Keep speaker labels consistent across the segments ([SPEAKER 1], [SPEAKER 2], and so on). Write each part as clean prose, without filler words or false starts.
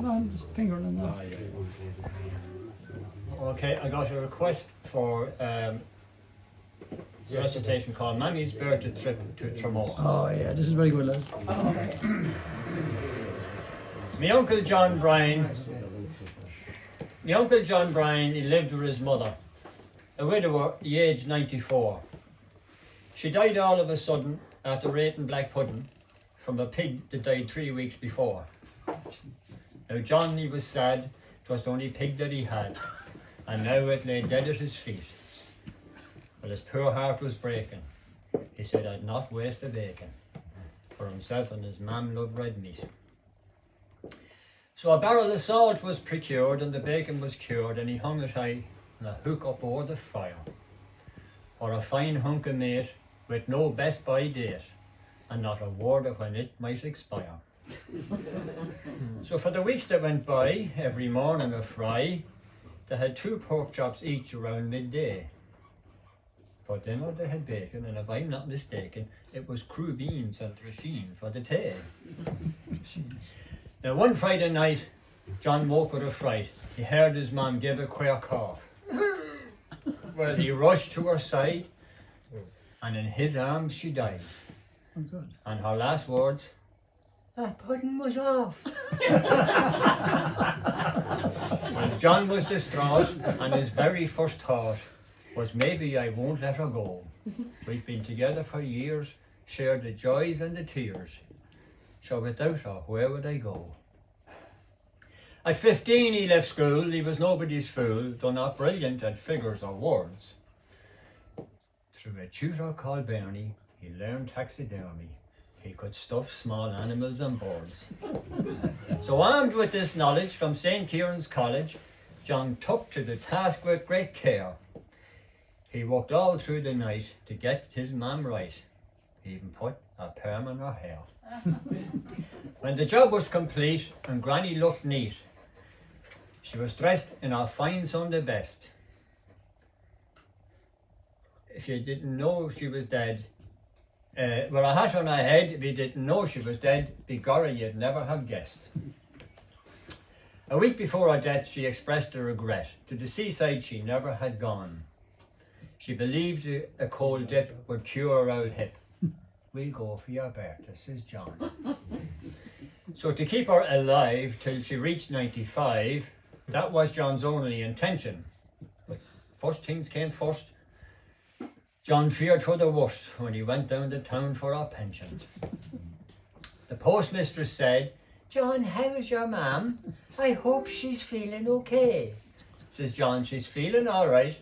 [SPEAKER 1] No, just fingering in there.
[SPEAKER 2] Okay, I got a request for a recitation called Mammy's Birthday Trip to Tramore.
[SPEAKER 1] Oh yeah, this is very good, lads.
[SPEAKER 2] My uncle John Bryan, he lived with his mother, a widower, the age 94. She died all of a sudden after eating black pudding from a pig that died 3 weeks before. Now John, he was sad, 'twas the only pig that he had, and now it lay dead at his feet. Well, his poor heart was breaking. He said I'd not waste a bacon, for himself and his mam loved red meat. So a barrel of salt was procured and the bacon was cured, and he hung it high on a hook up over the fire. For a fine hunk of meat with no best by date, and not a word of when it might expire. So for the weeks that went by, every morning a fry, they had 2 pork chops each around midday. For dinner they had bacon, and if I'm not mistaken, it was crew beans and trasheen for the tea. Now one Friday night, John woke with a fright. He heard his mum give a queer cough. Well, he rushed to her side, and in his arms she died.
[SPEAKER 1] Oh, good.
[SPEAKER 2] And her last words, "That pudding was off." Well, John was distraught, and his very first thought was, maybe I won't let her go. We've been together for years, shared the joys and the tears. So without her, where would I go? At 15 he left school. He was nobody's fool, though not brilliant at figures or words. Through a tutor called Bernie, he learned taxidermy. He could stuff small animals and birds. So armed with this knowledge from St. Kieran's College, John took to the task with great care. He worked all through the night to get his mam right. He even put a perm in her hair. When the job was complete and Granny looked neat, she was dressed in her fine Sunday best. If you didn't know she was dead, with a hat on her head, if you didn't know she was dead, begorra you'd never have guessed. A week before her death, she expressed a regret. To the seaside she never had gone. She believed a cold dip would cure her old hip. We'll go for your birthday, says John. So to keep her alive till she reached 95, that was John's only intention. But first things came first. John feared for the worst when he went down to town for a pension. The postmistress said, "John, how is your mam? I hope she's feeling okay." Says John, "She's feeling all right.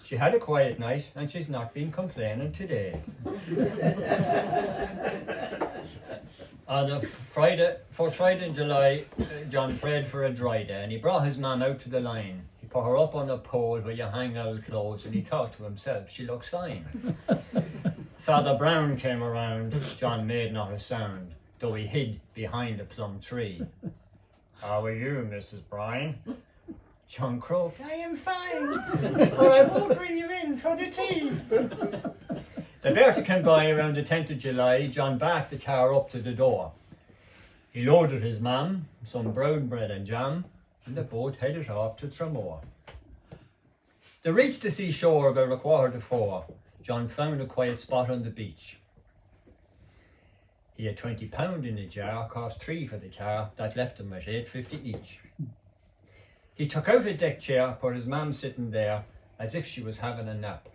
[SPEAKER 2] She had a quiet night and she's not been complaining today." On the first Friday in July, John prayed for a dry day, and he brought his mam out to the line. He put her up on a pole where you hang old clothes, and he thought to himself, she looks fine. Father Brown came around. John made not a sound, though he hid behind a plum tree. "How are you, Mrs. Bryan?" John croaked, "I am fine, or I won't bring you in for the tea." The birthday came by around the 10th of July. John backed the car up to the door. He loaded his mam, some brown bread and jam, and the boat headed off to Tramore. They reached the seashore about 3:15. John found a quiet spot on the beach. He had £20 in the jar, cost $3 for the car. That left him at £8.50 each. He took out a deck chair, put his mam sitting there as if she was having a nap.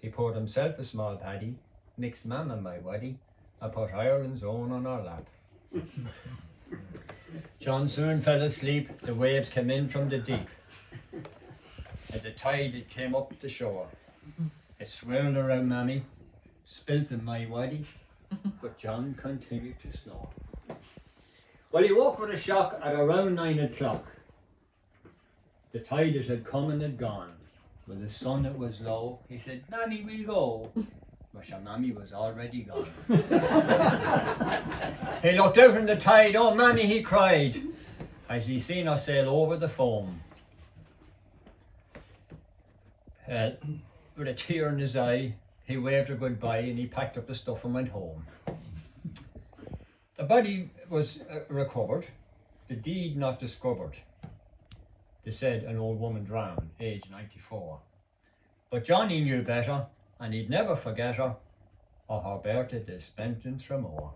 [SPEAKER 2] He poured himself a small paddy, mixed mam and my waddy, and put Ireland's own on our lap. John soon fell asleep. The waves came in from the deep. At the tide it came up the shore. It swirled around Mammy, spilt in my waddy, but John continued to snore. Well, he woke with a shock at around 9 o'clock. The tide it had come and had gone. When the sun it was low, he said, "Mammy, we'll go." But your Mammy was already gone. He looked out in the tide. "Oh, Mammy," he cried, as he seen her sail over the foam. With a tear in his eye, he waved her goodbye and he packed up the stuff and went home. The body was recovered. the deed not discovered. They said an old woman drowned, age 94. But Johnny knew better, and he'd never forget her, or her birthday they spent in Tramore.